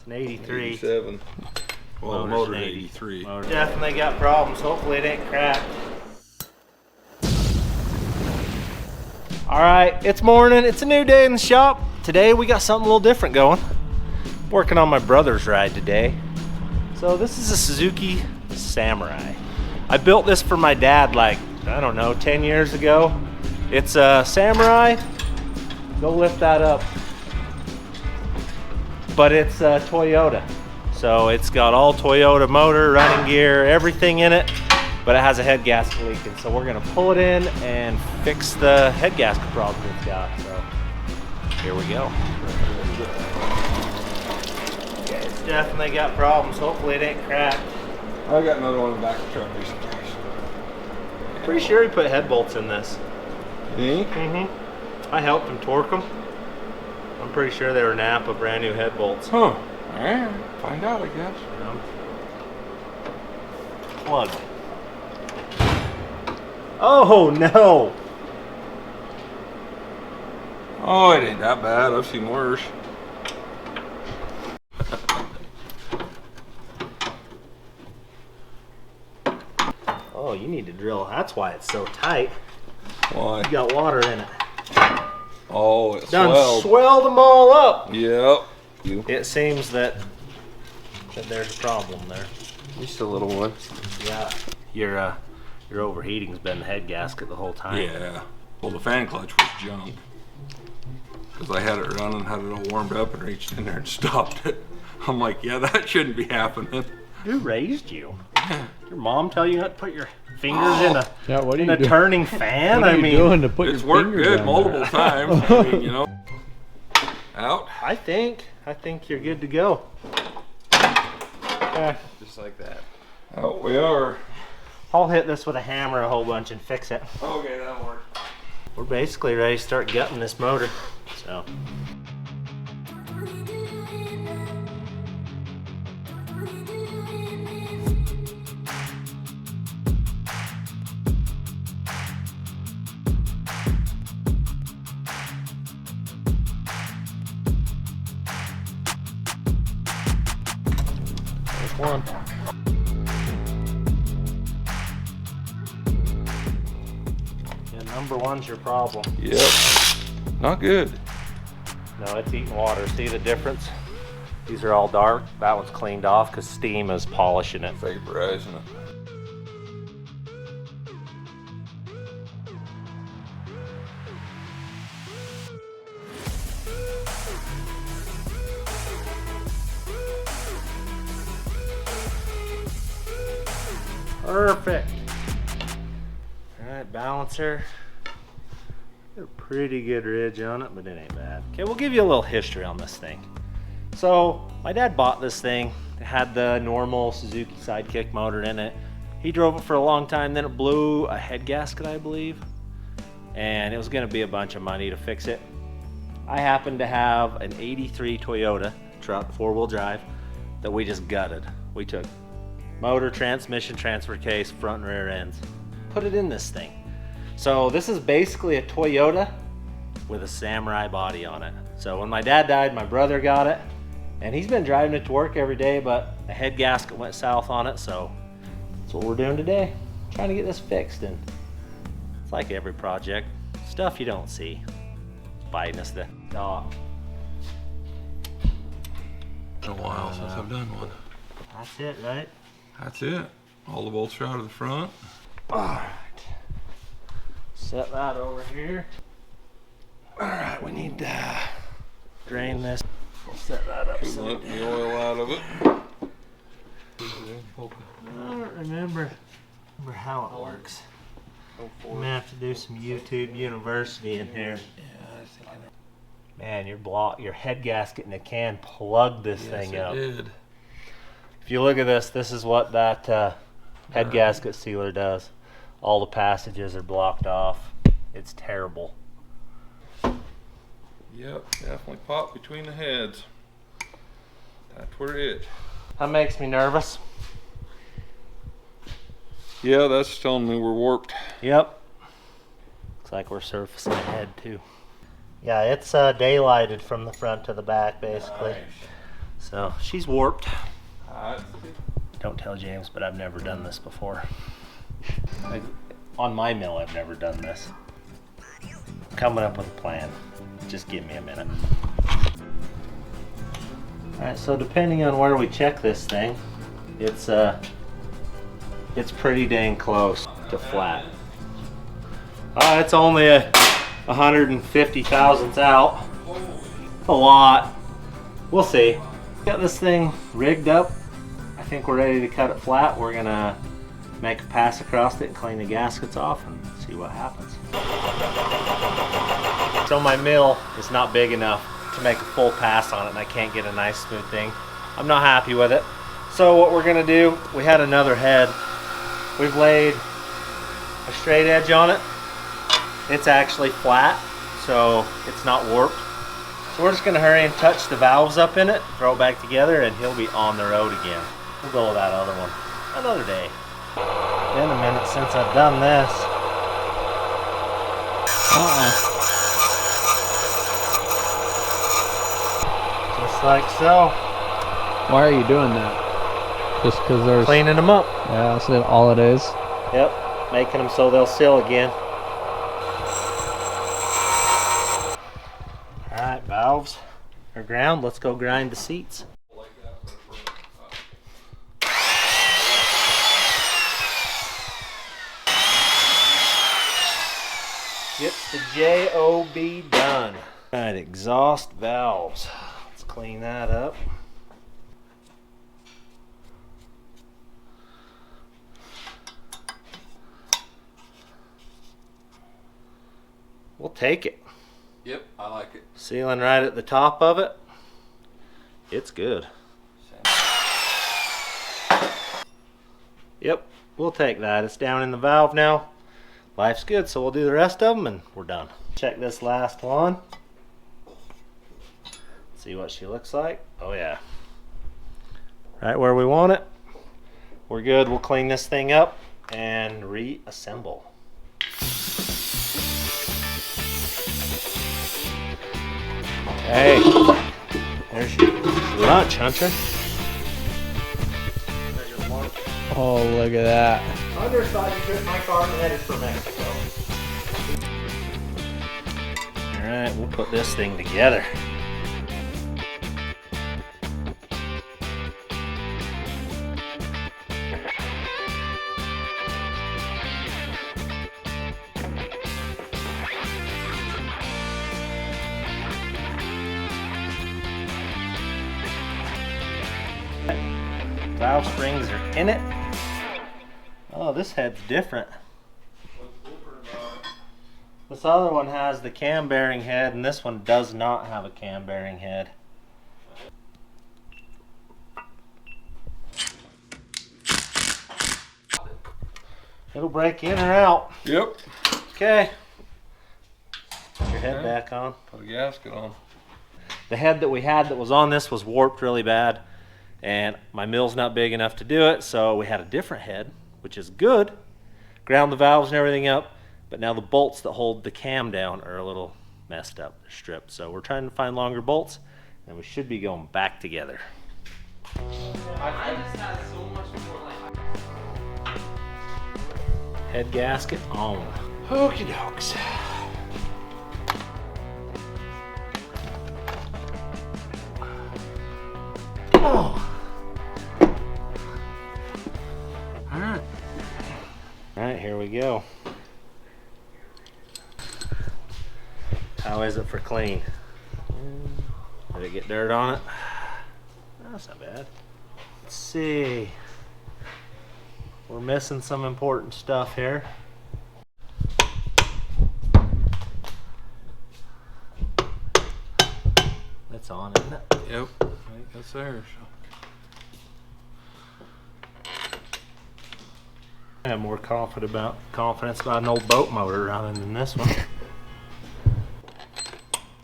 It's an 83. 87. Well, motor 83. Motor definitely got problems. Hopefully it ain't cracked. All right, it's morning. It's a new day in the shop. Today we got something a little different going. Working on my brother's ride today. So this is a Suzuki Samurai. I built this for my dad like, I don't know, 10 years ago. It's a Samurai. Go lift that up. But it's a Toyota. So it's got all Toyota motor, running gear, everything in it, but it has a head gasket leaking. So we're gonna pull it in and fix the head gasket problem it's got. So here we go. Okay, it's definitely got problems. Hopefully it ain't cracked. I got another one in the back of the truck recently. Pretty sure he put head bolts in this. Me? Mm-hmm. I helped him torque them. I'm pretty sure they were Napa brand new head bolts. Huh. Alright, find out I guess. Plug. Oh no! Oh, it ain't that bad. I've seen worse. Oh, you need to drill. That's why it's so tight. Why? You got water in it. Oh, it Done swelled them all up. Yep. It seems that there's a problem there. Just a little one. Yeah. Your overheating's been the head gasket the whole time. Yeah. Well, the fan clutch was junk. Because I had it running, had it all warmed up, and reached in there and stopped it. I'm like, yeah, that shouldn't be happening. Who raised you? Your mom tell you not to put your fingers in a what are in a turning fan? What are you doing to put It's your worked fingers good down multiple there? times. I mean, you know. Out. I think you're good to go. Just like that. Out we are. I'll hit this with a hammer a whole bunch and fix it. Okay, that'll work. We're basically ready to start gutting this motor. So. One. Yeah, number one's your problem. Yep. Not good. No, it's eating water. See the difference? These are all dark. That one's cleaned off because steam is polishing it. Vaporizing it. Perfect. All right, balancer. Got a pretty good ridge on it, but it ain't bad. Okay, we'll give you a little history on this thing. So my dad bought this thing. It had the normal Suzuki Sidekick motor in it. He drove it for a long time, then it blew a head gasket, I believe. And it was gonna be a bunch of money to fix it. I happened to have an 83 Toyota truck, 4-wheel drive, that we just gutted. We took motor, transmission, transfer case, front and rear ends. Put it in this thing. So this is basically a Toyota with a Samurai body on it. So when my dad died, my brother got it, and he's been driving it to work every day, but the head gasket went south on it, so that's what we're doing today. Trying to get this fixed, and it's like every project, stuff you don't see. Biting us the dog. Been a while since I've done one. That's it, right? That's it. All the bolts are out of the front. All right. Set that over here. All right, we need to drain this. We'll set that up. Let the oil out of it. I don't remember how it works. I'm gonna have to do some YouTube University in here. Man, your head gasket in a can plugged this thing up. Yes, it did. If you look at this, this is what that head gasket sealer does. All the passages are blocked off. It's terrible. Yep, definitely popped between the heads. That's where it. That makes me nervous. Yeah, that's telling me we're warped. Yep. Looks like we're surfacing ahead too. Yeah, it's daylighted from the front to the back basically. Nice. So she's warped. Alright. Don't tell James, but I've never done this before. On my mill, I've never done this. I'm coming up with a plan. Just give me a minute. Alright, so depending on where we check this thing, it's pretty dang close to flat. It's only a 150 thousandths out. A lot. We'll see. Got this thing rigged up. I think we're ready to cut it flat. We're gonna make a pass across it and clean the gaskets off and see what happens. So my mill is not big enough to make a full pass on it, and I can't get a nice smooth thing. I'm not happy with it. So what we're gonna do, we had another head. We've laid a straight edge on it. It's actually flat, so it's not warped. So we're just gonna hurry and touch the valves up in it, throw it back together, and he'll be on the road again. We'll go with that other one another day. Been a minute since I've done this. Just like so. Why are you doing that? Just because there's... Cleaning them up. Yeah, that's all it is. Yep, making them so they'll seal again. Alright, valves are ground. Let's go grind the seats. Gets the job done. Alright, exhaust valves. Let's clean that up. We'll take it. Yep, I like it. Sealing right at the top of it. It's good. Yep, we'll take that. It's down in the valve now. Life's good, so we'll do the rest of them and we're done. Check this last one. See what she looks like. Oh yeah. Right where we want it. We're good. We'll clean this thing up and reassemble. Hey, there's your lunch, Hunter. Oh, look at that. Hunter thought you took my car and headed for Mexico. Alright, we'll put this thing together. Valve springs are in it. Oh, this head's different. This other one has the cam bearing head, and this one does not have a cam bearing head. It'll break in or out. Yep. Okay. Put your head back on. Put a gasket on. The head that we had that was on this was warped really bad, and my mill's not big enough to do it, so we had a different head, which is good. Ground the valves and everything up, but now the bolts that hold the cam down are a little messed up, they're stripped. So we're trying to find longer bolts, and we should be going back together. I just had so much more like. Head gasket on. Okie dokes. Oh. Alright. Alright, here we go. How is it for clean? Did it get dirt on it? That's not bad. Let's see. We're missing some important stuff here. That's on, isn't it? Yep. I think that's there. I have more confidence about an old boat motor running than this one.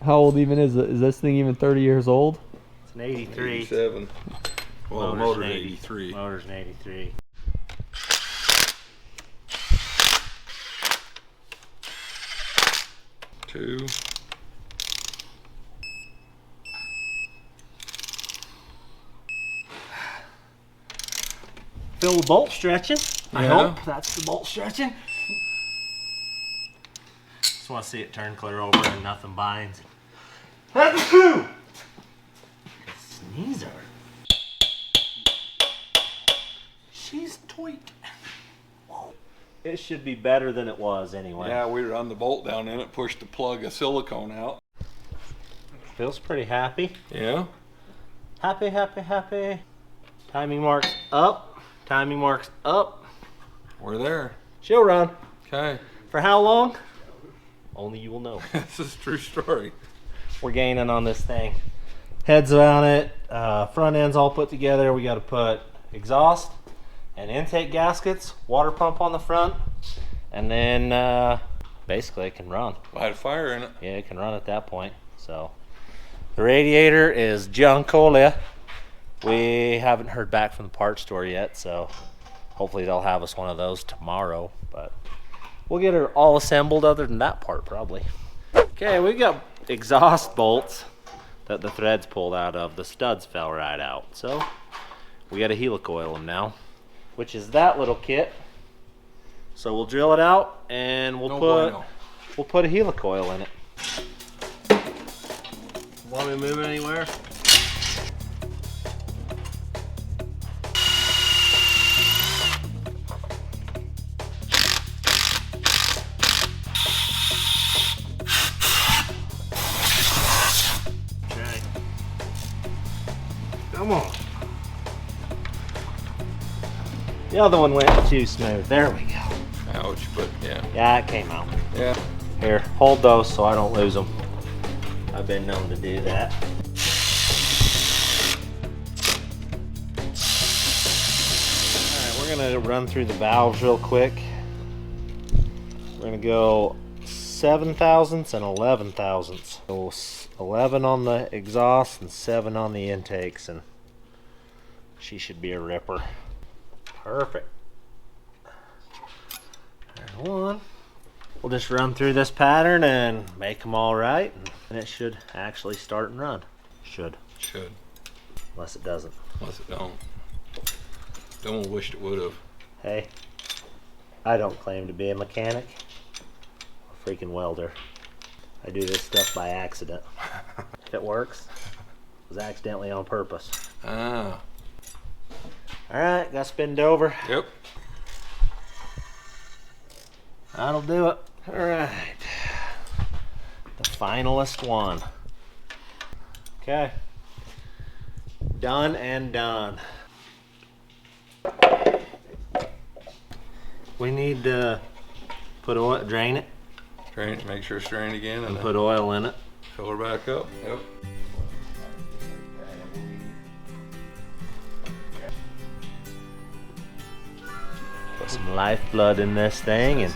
How old even is it? Is this thing even 30 years old? It's an 83. 87. Well, the motor's 83. Motor's an 83. feel the bolt stretching. I Yeah. hope that's the bolt stretching. Just want to see it turn clear over and nothing binds. Sneezer. She's tweaked. It should be better than it was anyway. Yeah, we run the bolt down in it, pushed the plug of silicone out. Feels pretty happy. Yeah. Happy, happy, happy. Timing marks up. Timing marks up. We're there. She'll run. Okay. For how long? Only you will know. This is a true story. We're gaining on this thing. Heads on it. Front end's all put together. We got to put exhaust and intake gaskets, water pump on the front, and then basically it can run. Light a fire in it. Yeah, it can run at that point. So the radiator is Junkolia. We haven't heard back from the parts store yet, so hopefully they'll have us one of those tomorrow. But we'll get her all assembled other than that part probably. Okay, we got exhaust bolts that the threads pulled out of. The studs fell right out, so we got to helicoil them now, which is that little kit. So we'll drill it out and we'll put a helicoil in it. Want me to move it anywhere? Okay. Come on. The other one went too smooth. There we go. Ouch, but yeah. Yeah, it came out. Yeah. Here, hold those so I don't lose them. I've been known to do that. Alright, we're gonna run through the valves real quick. We're gonna go 7 thousandths and 11 thousandths. So 11 on the exhaust and 7 on the intakes, and she should be a ripper. Perfect. There's one. We'll just run through this pattern and make them all right, and it should actually start and run. Should. Unless it doesn't. Unless it don't. Someone wished it would have. Hey, I don't claim to be a mechanic or freaking welder. I do this stuff by accident. If it works, it was accidentally on purpose. Ah. Alright, got spinned over. Yep. That'll do it. Alright. The finalist one. Okay. Done and done. We need to put oil, drain it, Drain it, make sure it's drained again, and and then put oil in it. fill her back up. Yep. Put some lifeblood in this thing and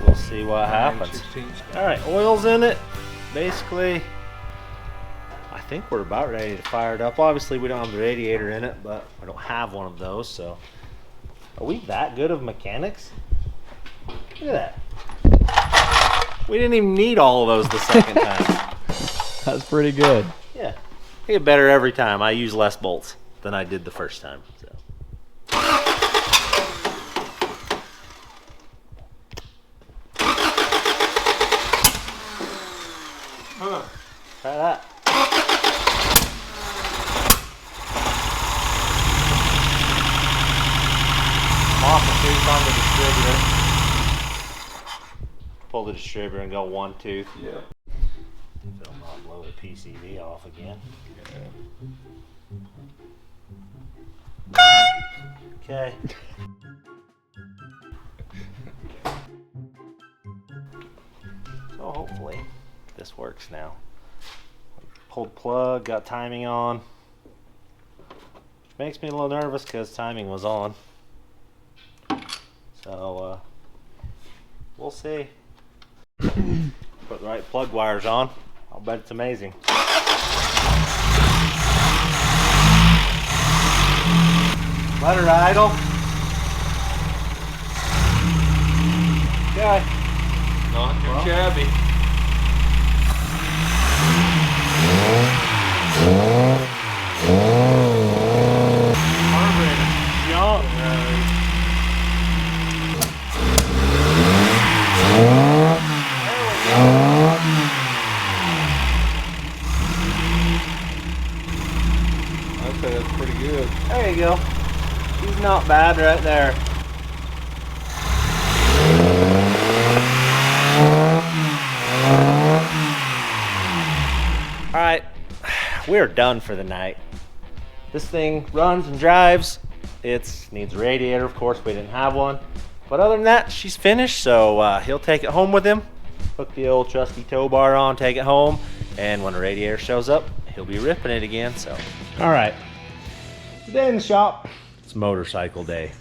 we'll see what happens. 9/16. Alright, oil's in it. Basically, I think we're about ready to fire it up. Obviously, we don't have the radiator in it, but I don't have one of those, so. Are we that good of mechanics? Look at that. We didn't even need all of those the second time. That's pretty good. Yeah. I get better every time. I use less bolts than I did the first time. So. Try that. I'm off the tooth on the distributor. Pull the distributor and go one tooth. Yeah. It'll not blow the PCV off again. Okay. So hopefully this works now. Pulled plug, got timing on. Makes me a little nervous because timing was on. So we'll see. Put the right plug wires on. I'll bet it's amazing. Let her idle. Okay. Not too shabby. Carburetor junk. say that's pretty good. There you go. He's not bad right there. All right, we're done for the night. This thing runs and drives. It needs a radiator, of course, we didn't have one. But other than that, she's finished, so he'll take it home with him. Hook the old trusty tow bar on, take it home, and when the radiator shows up, he'll be ripping it again, so. All right, today in the shop, it's motorcycle day.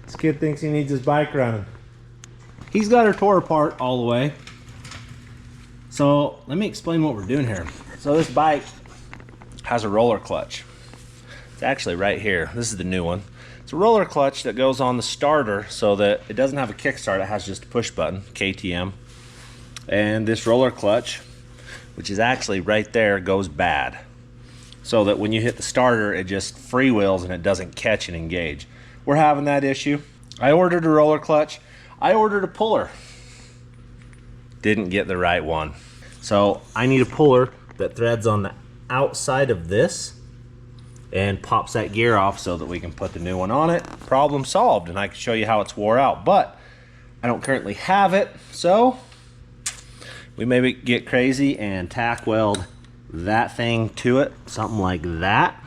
This kid thinks he needs his bike running. He's got her tore apart all the way. So let me explain what we're doing here. So this bike has a roller clutch. It's actually right here. This is the new one. It's a roller clutch that goes on the starter so that it doesn't have a kickstart. It has just a push button, KTM. And this roller clutch, which is actually right there, goes bad. So that when you hit the starter, it just freewheels and it doesn't catch and engage. We're having that issue. I ordered a roller clutch. I ordered a puller. Didn't get the right one. So I need a puller that threads on the outside of this and pops that gear off so that we can put the new one on it. Problem solved, and I can show you how it's wore out, but I don't currently have it, so we maybe get crazy and tack weld that thing to it, something like that.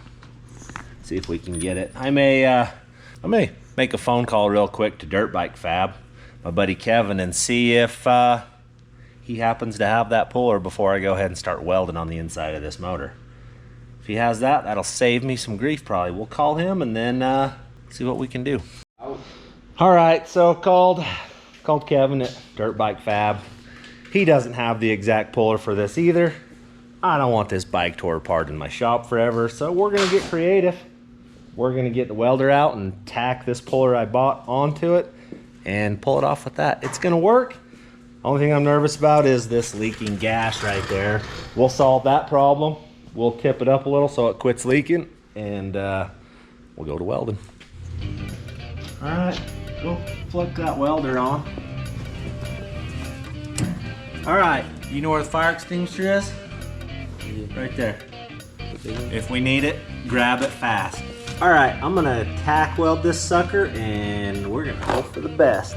See if we can get it. I may make a phone call real quick to Dirt Bike Fab, my buddy Kevin, and see if he happens to have that puller before I go ahead and start welding on the inside of this motor. If he has that, that'll save me some grief probably. We'll call him and then see what we can do. All right, so called Kevin at Dirt Bike Fab. He doesn't have the exact puller for this either. I don't want this bike tore apart in my shop forever, so we're gonna get creative. We're gonna get the welder out and tack this puller I bought onto it and pull it off with that. It's gonna work. Only thing I'm nervous about is this leaking gas right there. We'll solve that problem. We'll tip it up a little so it quits leaking, and we'll go to welding. All right, go plug that welder on. All right, you know where the fire extinguisher is? Right there. If we need it, grab it fast. All right, I'm gonna tack weld this sucker, and we're gonna hope for the best.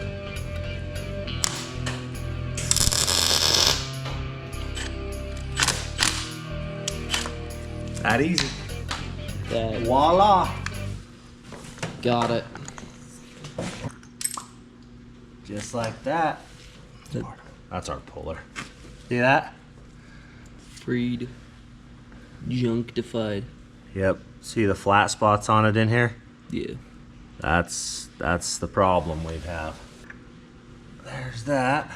That easy. That Voila. got it. Just like that. That's our puller. See that? Freed. Junctified. Yep. See the flat spots on it in here? Yeah. That's the problem we have. There's that.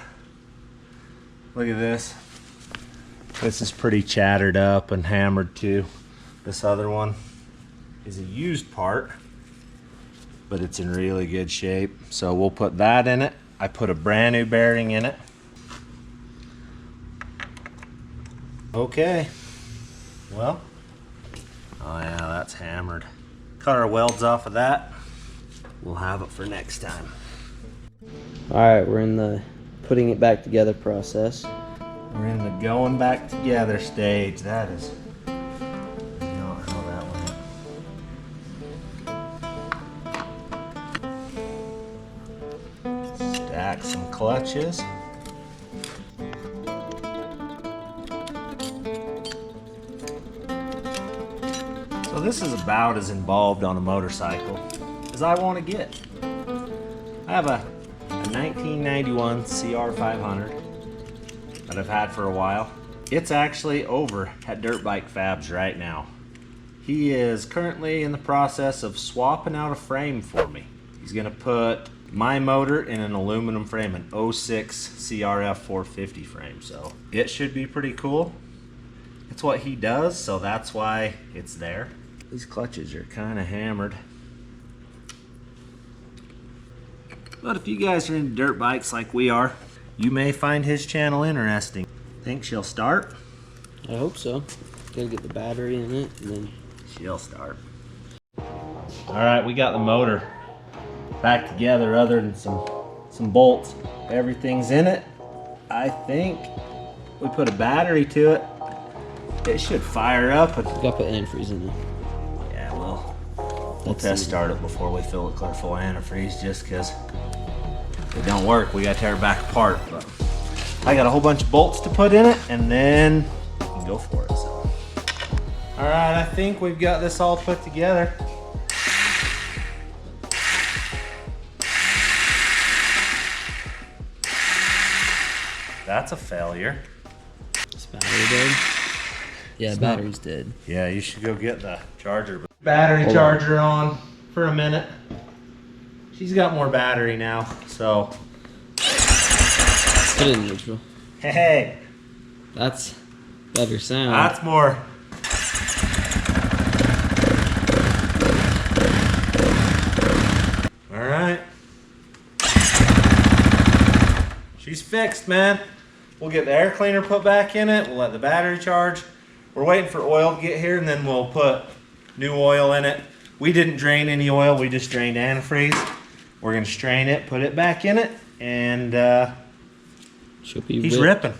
Look at this. This is pretty chattered up and hammered too. This other one is a used part, but it's in really good shape. So we'll put that in it. I put a brand new bearing in it. Okay. Well, oh yeah, that's hammered. Cut our welds off of that. We'll have it for next time. Alright, we're in the putting it back together process. We're in the going back together stage. That is not how that went. Stack some clutches. So this is about as involved on a motorcycle as I want to get. I have a 1991 CR500 that I've had for a while. It's actually over at Dirt Bike Fab's right now. He is currently in the process of swapping out a frame for me. He's gonna put my motor in an aluminum frame, an 06 CRF 450 frame, so it should be pretty cool. It's what he does, so that's why it's there. These clutches are kind of hammered. But if you guys are into dirt bikes like we are, you may find his channel interesting. Think she'll start? I hope so. Gotta get the battery in it and then She'll start. All right, we got the motor back together other than some bolts. Everything's in it. I think we put a battery to it. It should fire up. gotta put antifreeze in there. Yeah, We'll test start it before we fill it clear full of antifreeze, just because if it don't work, we gotta tear it back apart. But I got a whole bunch of bolts to put in it, and then we can go for it. So. All right, I think we've got this all put together. That's a failure. This battery dead? Yeah, battery's dead. Yeah, you should go get the charger. Battery charger on for a minute. She's got more battery now, so. Put it in neutral. Hey, That's better sound. that's more. All right. She's fixed, man. We'll get the air cleaner put back in it. We'll let the battery charge. We're waiting for oil to get here, and then we'll put new oil in it. We didn't drain any oil. We just drained antifreeze. We're gonna strain it, put it back in it, and She'll be he's whipped. ripping.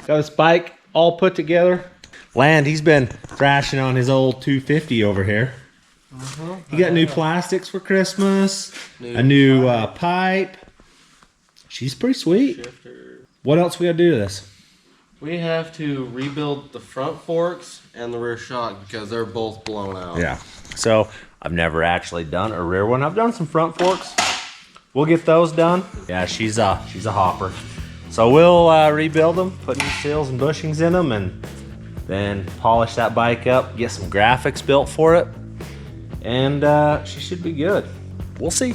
Got his bike all put together. Land, he's been thrashing on his old 250 over here. He got new plastics for Christmas, a new pipe. She's pretty sweet. What else we gotta do to this? We have to rebuild the front forks and the rear shock because they're both blown out. Yeah. So I've never actually done a rear one. I've done some front forks. We'll get those done. Yeah, she's a hopper. So we'll rebuild them, put new seals and bushings in them, and then polish that bike up, get some graphics built for it, and she should be good. We'll see.